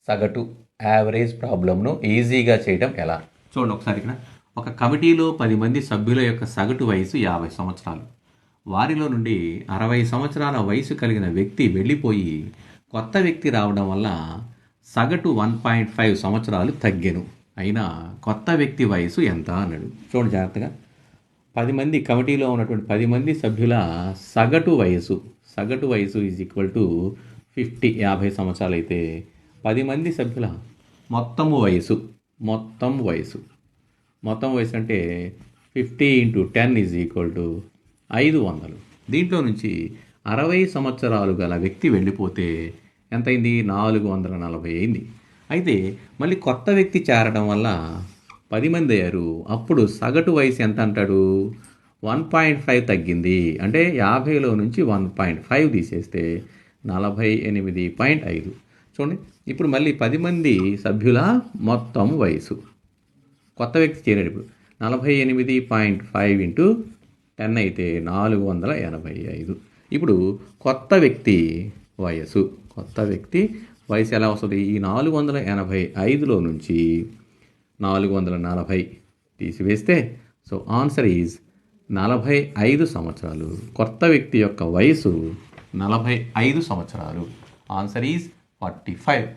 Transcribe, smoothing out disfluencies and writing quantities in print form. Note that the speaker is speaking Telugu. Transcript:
సగటు యావరేజ్ ప్రాబ్లంను ఈజీగా చేయడం ఎలా? చూడండి ఒకసారి ఇక్కడ ఒక కమిటీలో 10 మంది సభ్యుల యొక్క సగటు వయసు 50 సంవత్సరాలు. వారిలో నుండి 60 సంవత్సరాల వయసు కలిగిన వ్యక్తి వెళ్ళిపోయి కొత్త వ్యక్తి రావడం వల్ల సగటు 1.5 సంవత్సరాలు తగ్గెను. అయినా కొత్త వ్యక్తి వయసు ఎంత అన్నాడు. చూడండి జాగ్రత్తగా. 10 మంది కమిటీలో ఉన్నటువంటి 10 మంది సభ్యుల సగటు వయసు ఈజ్ ఈక్వల్ టు 50 సంవత్సరాలు అయితే 10 మంది సభ్యుల మొత్తం వయసు అంటే 50 × 10 ఈజ్ ఈక్వల్ టు 500. దీంట్లో నుంచి 60 సంవత్సరాలు గల వ్యక్తి వెళ్ళిపోతే ఎంతైంది? 440 అయింది. అయితే మళ్ళీ కొత్త వ్యక్తి చేరడం వల్ల 10 మంది అయ్యారు. అప్పుడు సగటు వయసు ఎంత అంటాడు? 1.5 తగ్గింది. అంటే 50లో నుంచి 1.5 తీసేస్తే 48.5. చూడండి, ఇప్పుడు మళ్ళీ 10 మంది సభ్యుల మొత్తం వయసు, కొత్త వ్యక్తి చేరాడు. ఇప్పుడు 48.5 × 10 అయితే 485. ఇప్పుడు కొత్త వ్యక్తి వయసు ఎలా వస్తుంది? ఈ 485లో నుంచి 440 తీసివేస్తే ఆన్సర్ ఈజ్ 45 సంవత్సరాలు. కొత్త వ్యక్తి యొక్క వయసు 45 సంవత్సరాలు. Answer is 45.